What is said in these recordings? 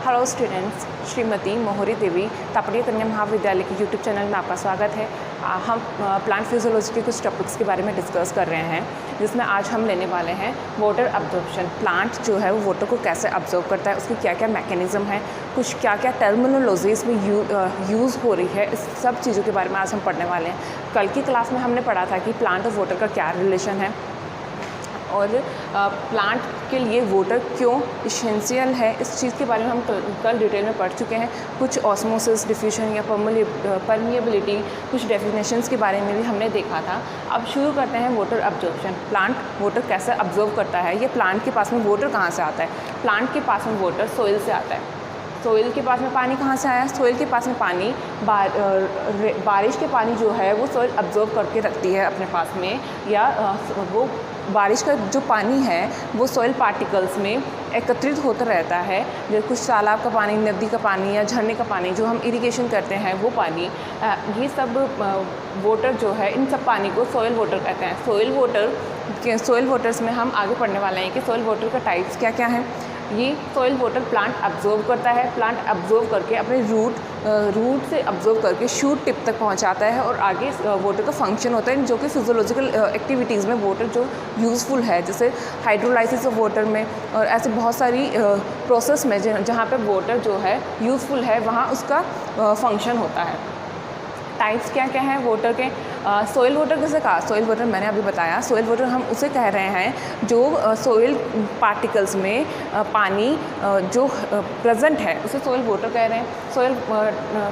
Hello students, Shrimati मोहरी देवी तापड़िया कन्या महाविद्यालय के यूट्यूब चैनल में आपका स्वागत है। हम प्लांट फिजियोलॉजी के कुछ टॉपिक्स के बारे में डिस्कस कर रहे हैं, जिसमें आज हम लेने वाले हैं वाटर अब्जॉर्प्शन। प्लांट जो है वो वाटर को कैसे अब्जॉर्ब करता है, उसकी क्या क्या मैकेनिज़्म है, कुछ क्या क्या टर्मिनोलॉजीज में यूज़ हो रही है, इस सब चीज़ों के बारे में आज हम पढ़ने वाले हैं। कल की क्लास में हमने पढ़ा था कि प्लांट और वाटर का क्या रिलेशन है और प्लांट के लिए वाटर क्यों इसेंशियल है, इस चीज़ के बारे में हम कल डिटेल में पढ़ चुके हैं। कुछ ऑस्मोसिस, डिफ्यूजन या परमिएबिलिटी, कुछ डेफिनेशंस के बारे में भी हमने देखा था। अब शुरू करते हैं वाटर अब्जॉर्प्शन। प्लांट वाटर कैसे अब्जॉर्ब करता है, ये प्लांट के पास में वाटर कहाँ से आता है। प्लांट के पास में वाटर सोइल से आता है। सोइल के पास में पानी कहाँ से आया, सोइल के पास में पानी बारिश के पानी जो है वो सोइल अब्जॉर्ब करके रखती है अपने पास में, या वो बारिश का जो पानी है वो सॉइल पार्टिकल्स में एकत्रित होता रहता है। जैसे कुछ तालाब का पानी, नदी का पानी या झरने का पानी जो हम इरिगेशन करते हैं वो पानी, ये सब वाटर जो है, इन सब पानी को सॉइल वाटर कहते हैं। सॉइल वाटर्स में हम आगे पढ़ने वाले हैं कि सॉइल वाटर का टाइप्स क्या क्या हैं। ये सॉइल वाटर प्लांट अब्जॉर्ब करता है। प्लांट अब्जॉर्ब करके अपने रूट से अब्जॉर्ब करके शूट टिप तक पहुंचाता है और आगे वाटर का फंक्शन होता है, जो कि फिजियोलॉजिकल एक्टिविटीज़ में वाटर जो यूज़फुल है, जैसे हाइड्रोलाइसिस ऑफ वाटर में और ऐसे बहुत सारी प्रोसेस में जहाँ पे वाटर जो है यूज़फुल है वहाँ उसका फंक्शन होता है। टाइप्स क्या क्या हैं वाटर के। सॉइल वाटर किसे कहा, सॉइल वाटर मैंने अभी बताया। सॉइल वाटर हम उसे कह रहे हैं जो सॉइल पार्टिकल्स में पानी जो प्रेजेंट है उसे सॉइल वाटर कह रहे हैं। Soil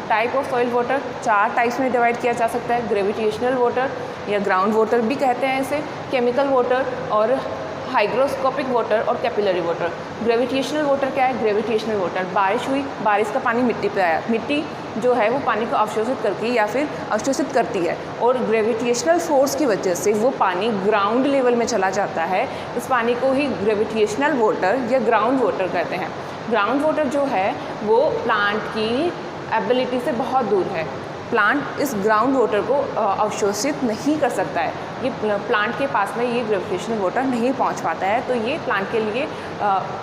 type of soil water 4 types में डिवाइड किया जा सकता है। ग्रेविटेशनल वाटर या ग्राउंड वाटर भी कहते हैं इसे, केमिकल वाटर और हाइग्रोस्कोपिक वाटर और कैपिलरी वाटर। ग्रेविटेशनल वाटर क्या है, ग्रेविटेशनल वाटर बारिश हुई, बारिश का पानी मिट्टी पे आया, मिट्टी जो है वो पानी को अवशोषित करती है या फिर अवशोषित करती है और ग्रेविटेशनल फोर्स की वजह से वो पानी ग्राउंड लेवल में चला जाता है। इस पानी को ही ग्रेविटेशनल वाटर या ग्राउंड वाटर कहते हैं। ग्राउंड वाटर जो है वो प्लांट की एबिलिटी से बहुत दूर है। प्लांट इस ग्राउंड वाटर को अवशोषित नहीं कर सकता है, ये प्लांट के पास में ये ग्रेविटेशनल वाटर नहीं पहुंच पाता है, तो ये प्लांट के लिए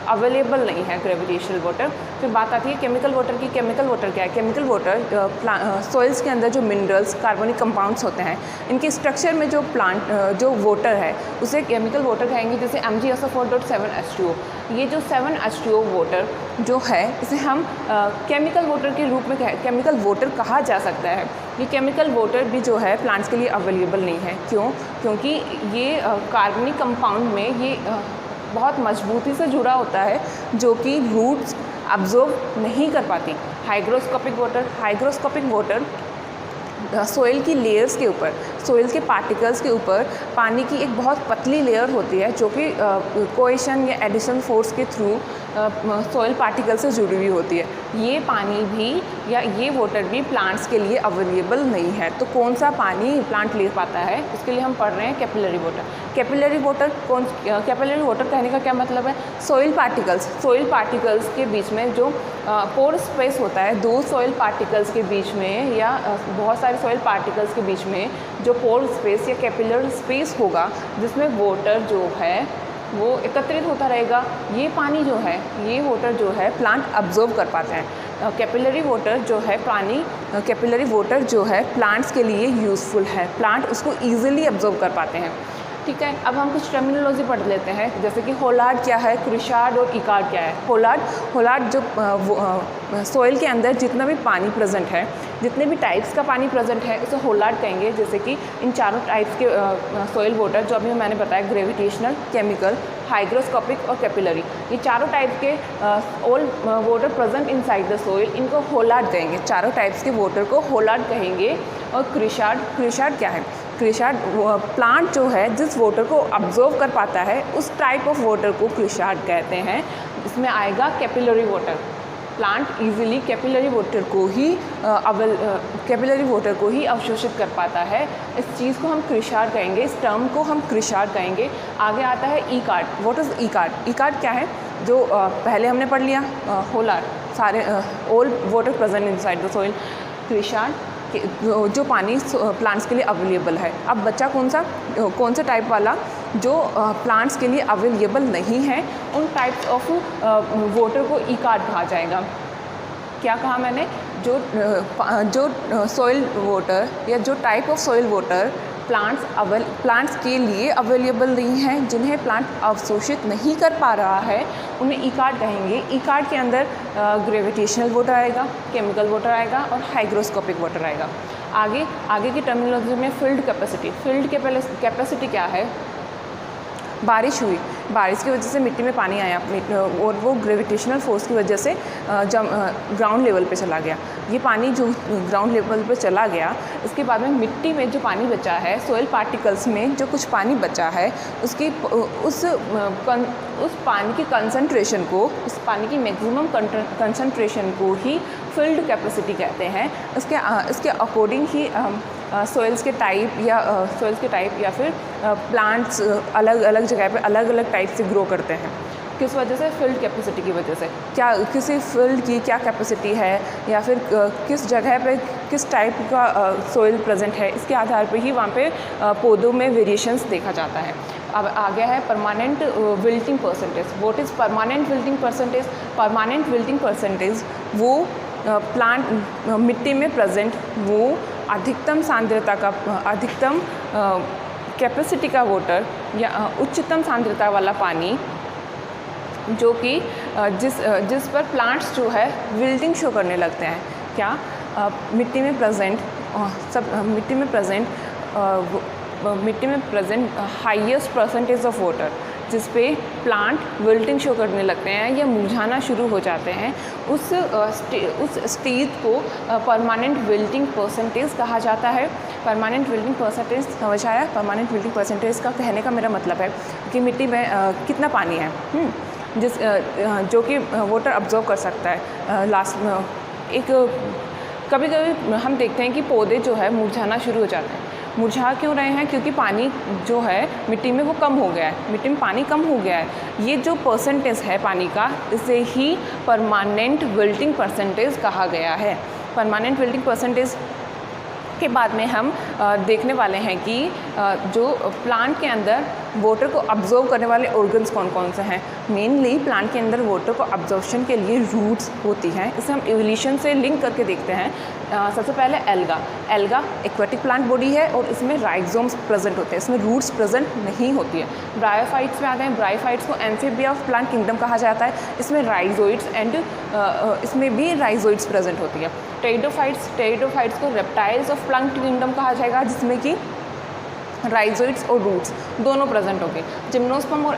अवेलेबल नहीं है ग्रेविटेशनल वाटर। फिर बात आती है केमिकल वाटर की। केमिकल वाटर क्या है, केमिकल वाटर सॉइल्स के अंदर जो मिनरल्स, कार्बनिक कंपाउंड्स होते हैं, इनके स्ट्रक्चर में जो वाटर है उसे केमिकल वाटर कहेंगे। जैसे MgSO4.7H2O, ये जो 7H2O वाटर जो है इसे हम केमिकल वाटर के रूप में केमिकल वाटर कहा जा सकता है। ये केमिकल वाटर भी जो है प्लांट्स के लिए अवेलेबल नहीं है। क्यों? क्योंकि ये कार्बनिक कंपाउंड में ये बहुत मजबूती से जुड़ा होता है, जो कि रूट्स अब्जॉर्ब नहीं कर पाती। हाइग्रोस्कोपिक वाटर सोइल की लेयर्स के ऊपर, सोइल के पार्टिकल्स के ऊपर पानी की एक बहुत पतली लेयर होती है, जो कि कोएशन या एडिशन फोर्स के थ्रू सोइल पार्टिकल से जुड़ी हुई होती है। ये पानी भी या ये वाटर भी प्लांट्स के लिए अवेलेबल नहीं है। तो कौन सा पानी प्लांट ले पाता है, उसके लिए हम पढ़ रहे हैं कैपिलरी वाटर। कैपिलरी वाटर कहने का क्या मतलब है, सोइल पार्टिकल्स के बीच में जो पोर स्पेस होता है, 2 सॉइल पार्टिकल्स के बीच में या बहुत सारे सॉइल पार्टिकल्स के बीच में जो पोर स्पेस या कैपिलर स्पेस होगा, जिसमें वाटर जो है वो एकत्रित होता रहेगा, ये पानी जो है, ये वाटर जो है प्लांट अब्जॉर्ब कर पाते हैं। कैपिलरी वाटर जो है प्लांट्स के लिए यूज़फुल है, प्लांट उसको ईजिली अब्जॉर्ब कर पाते हैं। ठीक है, अब हम कुछ टर्मिनोलॉजी पढ़ लेते हैं, जैसे कि होलार्ड क्या है, क्रिशार्ड और इकार्ड क्या है। होलार्ड जो सॉइल के अंदर जितना भी पानी प्रेजेंट है, जितने भी टाइप्स का पानी प्रेजेंट है उसे होलार्ड कहेंगे। जैसे कि इन चारों टाइप्स के सॉइल वाटर जो अभी मैंने बताया, ग्रेविटेशनल, केमिकल, हाइग्रोस्कोपिक और कैपिलरी, ये चारों टाइप के all water present inside the soil, इनको होलार्ड कहेंगे। चारों टाइप्स के वाटर को होलार्ड कहेंगे। और क्रिशार्ड क्या है, क्रिशार्ड प्लांट जो है जिस वाटर को अब्जॉर्ब कर पाता है उस टाइप ऑफ वाटर को क्रिशार्ड कहते हैं। इसमें आएगा capillary water. Plant easily capillary water को ही अवशोषित कर पाता है। इस चीज़ को हम क्रिशार्ड कहेंगे, इस टर्म को हम क्रिशार्ड कहेंगे। आगे आता है इकार्ड। What is इकार्ड? इकार्ड क्या है, जो पहले हमने पढ़ लिया, होलार्ड, सारे all water present inside the soil. Chresard जो पानी प्लांट्स के लिए अवेलेबल है। अब बच्चा कौन सा टाइप वाला, जो प्लांट्स के लिए अवेलेबल नहीं है, उन टाइप्स ऑफ वाटर को इकार्ड कहा जाएगा। क्या कहा मैंने, जो सॉइल वाटर या जो type of soil water plants के लिए अवेलेबल नहीं है, जिन्हें प्लांट अवशोषित नहीं कर पा रहा है, उन्हें ईकार्ड कहेंगे। ईकार्ड के अंदर ग्रेविटेशनल वाटर आएगा, केमिकल वाटर आएगा और हाइग्रोस्कोपिक वाटर आएगा। आगे की टर्मिनोलॉजी में फील्ड कैपेसिटी क्या है? बारिश हुई, बारिश की वजह से मिट्टी में पानी आया और वो ग्रेविटेशनल फोर्स की वजह से ग्राउंड लेवल पे चला गया। ये पानी जो ग्राउंड लेवल पे चला गया, उसके बाद में मिट्टी में जो पानी बचा है, सॉइल पार्टिकल्स में जो कुछ पानी बचा है, उस पानी की कंसंट्रेशन को, उस पानी की मैक्सिमम कंसंट्रेशन को ही फील्ड कैपेसिटी कहते हैं। इसके अकॉर्डिंग ही सॉइल्स के टाइप या फिर प्लांट्स अलग अलग जगह पे अलग अलग टाइप से ग्रो करते हैं। किस वजह से? फील्ड कैपेसिटी की वजह से। क्या किसी फील्ड की क्या कैपेसिटी है या फिर किस जगह पे किस टाइप का सॉइल प्रेजेंट है, इसके आधार पे ही वहाँ पे पौधों में वेरिएशंस देखा जाता है। अब आ गया है permanent wilting percentage. What is permanent wilting percentage? Permanent wilting percentage वो प्लांट मिट्टी में प्रेजेंट वो अधिकतम सांद्रता का, अधिकतम कैपेसिटी का वाटर या उच्चतम सांद्रता वाला पानी जो कि जिस पर प्लांट्स जो है विल्टिंग शो करने लगते हैं। क्या? मिट्टी में present highest percentage of water जिस पे प्लांट विल्टिंग शो करने लगते हैं या मुरझाना शुरू हो जाते हैं, उस स्टेज को परमानेंट विल्टिंग परसेंटेज कहा जाता है। परमानेंट विल्टिंग परसेंटेज समझ आया? परमानेंट विल्टिंग परसेंटेज का कहने का मेरा मतलब है कि मिट्टी में कितना पानी है जो कि वाटर अब्जॉर्ब कर सकता है। कभी कभी हम देखते हैं कि पौधे जो है मुरझाना शुरू हो जाते हैं। मुरझा क्यों रहे हैं? क्योंकि पानी जो है मिट्टी में वो कम हो गया है, मिट्टी में पानी कम हो गया है। ये जो परसेंटेज है पानी का, इसे ही परमानेंट विल्टिंग परसेंटेज कहा गया है। परमानेंट विल्टिंग परसेंटेज के बाद में हम देखने वाले हैं कि जो प्लांट के अंदर वाटर को अब्जॉर्ब करने वाले ऑर्गन्स कौन कौन से हैं। मेनली प्लांट के अंदर वाटर को अब्जॉर्प्शन के लिए रूट्स होती हैं। इसे हम इवोल्यूशन से लिंक करके देखते हैं। सबसे पहले एल्गा एक्वेटिक प्लांट बॉडी है और इसमें राइजोम्स प्रेजेंट होते हैं, इसमें रूट्स प्रेजेंट नहीं होती है। ब्रायोफाइट्स में आ गए। ब्रायोफाइट्स को एम्फीबिया ऑफ प्लांट किंगडम कहा जाता है। इसमें राइजोइड्स इसमें भी राइजोइड्स प्रेजेंट होती है। टेरिडोफाइट्स को रेप्टाइल्स ऑफ प्लांट किंगडम कहा जाएगा, जिसमें कि राइजोइड्स और रूट्स दोनों प्रेजेंट होंगे। जिम्नोस्पर्म और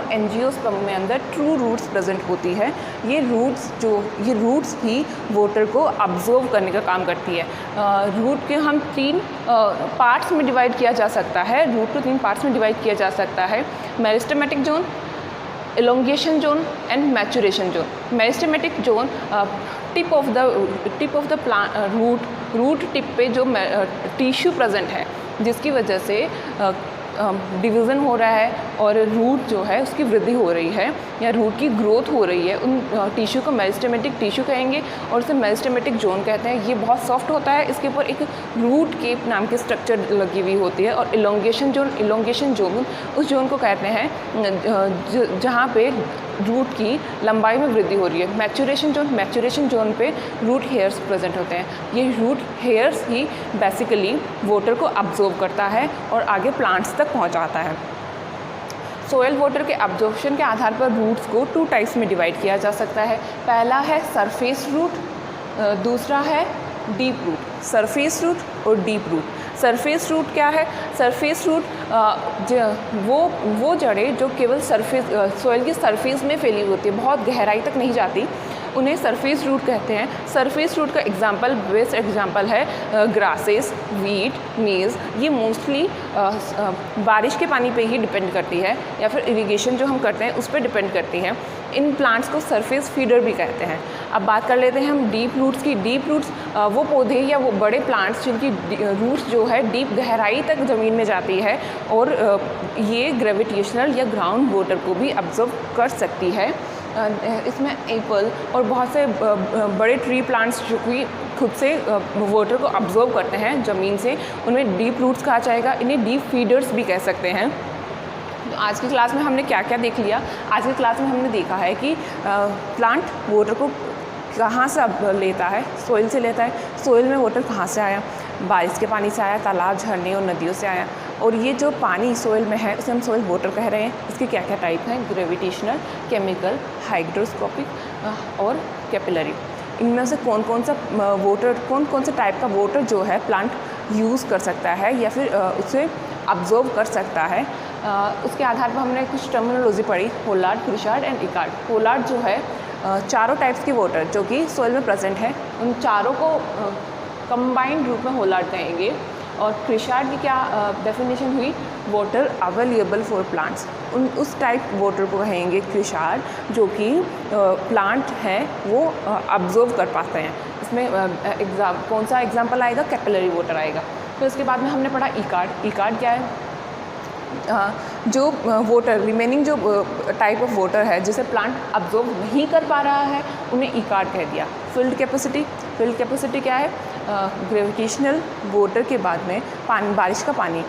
एंजियोस्पर्म में अंदर ट्रू रूट्स प्रेजेंट होती है। ये रूट्स ही वाटर को अब्जॉर्ब करने का काम करती है। रूट के हम 3 पार्ट्स में डिवाइड किया जा सकता है। रूट को 3 पार्ट्स में डिवाइड किया जा सकता है। Meristematic zone, elongation zone and maturation zone. Meristematic zone tip of the root tip पे जो टिश्यू प्रेजेंट है, जिसकी वजह से डिवीज़न हो रहा है और रूट जो है उसकी वृद्धि हो रही है या रूट की ग्रोथ हो रही है, उन टिश्यू को मेरिस्टेमेटिक टिश्यू कहेंगे और उसे मेरिस्टेमेटिक जोन कहते हैं। ये बहुत सॉफ्ट होता है, इसके ऊपर एक रूट केप नाम की स्ट्रक्चर लगी हुई होती है। और इलोंगेशन जोन उस जोन को कहते हैं जहाँ पे रूट की लंबाई में वृद्धि हो रही है। मैचुरेशन जोन पे रूट हेयर्स प्रेजेंट होते हैं। ये रूट हेयर्स ही बेसिकली वाटर को अब्जॉर्ब करता है और आगे प्लांट्स तक पहुंचाता है। सोयल वाटर के अब्जॉर्प्शन के आधार पर रूट्स को 2 टाइप्स में डिवाइड किया जा सकता है। पहला है सरफेस रूट, दूसरा है डीप रूट। सरफेस रूट और डीप रूट। सरफेस रूट क्या है? सरफेस रूट वो जड़ें जो केवल सॉइल की सरफेस में फैली होती है, बहुत गहराई तक नहीं जाती, उन्हें सरफेस रूट कहते हैं। सरफेस रूट का बेस्ट एग्जांपल है ग्रासेस, वीट, मेज़। ये मोस्टली बारिश के पानी पे ही डिपेंड करती है या फिर इरिगेशन जो हम करते हैं उस पर डिपेंड करती है। इन प्लांट्स को सरफेस फीडर भी कहते हैं। अब बात कर लेते हैं हम डीप रूट्स की। डीप रूट्स वो पौधे या वो बड़े प्लांट्स जिनकी रूट्स जो है डीप गहराई तक ज़मीन में जाती है और ये ग्रेविटेशनल या ग्राउंड वाटर को भी अब्जॉर्ब कर सकती है। इसमें एप्पल और बहुत से बड़े ट्री प्लांट्स जो कि खुद से वाटर को अब्जॉर्ब करते हैं ज़मीन से, उनमें डीप रूट्स कहा जाएगा। इन्हें डीप फीडर्स भी कह सकते हैं। तो आज की क्लास में हमने क्या क्या देख लिया? आज की क्लास में हमने देखा है कि प्लांट वाटर को कहाँ से अब लेता है? सोइल से लेता है। सोइल में वाटर कहाँ से आया? बारिश के पानी से आया, तालाब, झरने और नदियों से आया। और ये जो पानी सोइल में है उसे हम सोइल वाटर कह रहे हैं। इसके क्या क्या टाइप हैं? ग्रेविटेशनल, केमिकल, हाइड्रोस्कोपिक और कैपिलरी। इनमें से कौन कौन सा टाइप का वाटर जो है प्लांट यूज़ कर सकता है या फिर उसे अब्जॉर्ब कर सकता है, उसके आधार पर हमने कुछ टर्मिनोलॉजी पढ़ी, होलार्ड, क्रिशार्ड एंड इकार्ड। होलार्ड जो है चारों टाइप्स के वाटर जो कि सोइल में प्रेजेंट है उन चारों को कंबाइंड रूप में होलार्ड कहेंगे। और क्रिशार्ड की क्या डेफिनेशन हुई? Water available for plants. उस टाइप वाटर को कहेंगे क्रिशार्ड जो कि प्लांट हैं वो अब्जॉर्ब कर पाते हैं। इसमें कौन सा एग्जाम्पल आएगा? कैपिलरी वाटर आएगा। तो इसके बाद में हमने पढ़ा इकार्ड। इकार्ड क्या है? जो वाटर रिमेनिंग जो टाइप ऑफ वाटर है जिसे प्लांट अब्जॉर्ब नहीं कर पा रहा है उन्हें इकार्ड कह दिया। फिल्ड कैपेसिटी क्या है? ग्रेविटेशनल वाटर के बाद में पानी, बारिश का पानी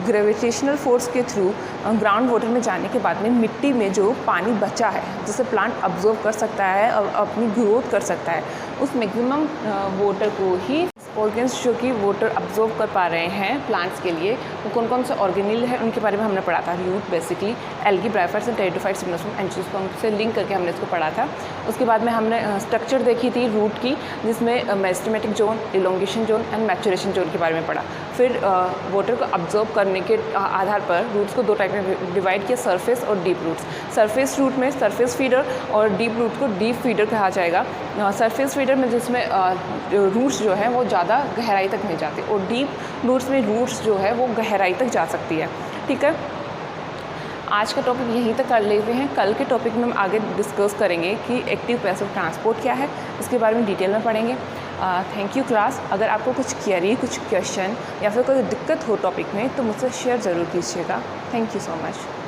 ग्रेविटेशनल फोर्स के थ्रू ग्राउंड वाटर में जाने के बाद में मिट्टी में जो पानी बचा है जिसे प्लांट अब्जॉर्ब कर सकता है और अपनी ग्रोथ कर सकता है, उस मैक्सिमम वाटर को ही ऑर्गेन्स जो कि वाटर अब्जॉर्ब कर पा रहे हैं प्लांट्स के लिए, वो कौन कौन से ऑर्गेनिल है उनके बारे में हमने पढ़ा था। Root basically, algae, bryophytes and pteridophytes, gymnosperm, angiosperm से लिंक करके हमने इसको पढ़ा था। उसके बाद में हमने स्ट्रक्चर देखी थी रूट की, जिसमें meristematic zone, elongation zone and maturation zone के बारे में पढ़ा। फिर वाटर को अब्जॉर्ब करने के आधार पर रूट्स को दो टाइप में डिवाइड किया, सरफेस और डीप रूट्स। सरफेस रूट में सरफेस फीडर और डीप रूट को डीप फीडर कहा जाएगा। सरफेस फीडर में जिसमें रूट्स जो है वो ज़्यादा गहराई तक नहीं जाती और डीप रूट्स में रूट्स जो है वो गहराई तक जा सकती है। ठीक है, आज का टॉपिक यहीं तक कर लेते हैं। कल के टॉपिक में हम आगे डिस्कस करेंगे कि एक्टिव पैसिव ट्रांसपोर्ट क्या है, इसके बारे में डिटेल में पढ़ेंगे। Thank you class. अगर आपको कुछ क्वेरी, कुछ क्वेश्चन या फिर कोई दिक्कत हो टॉपिक में तो मुझसे शेयर ज़रूर कीजिएगा। Thank you so much.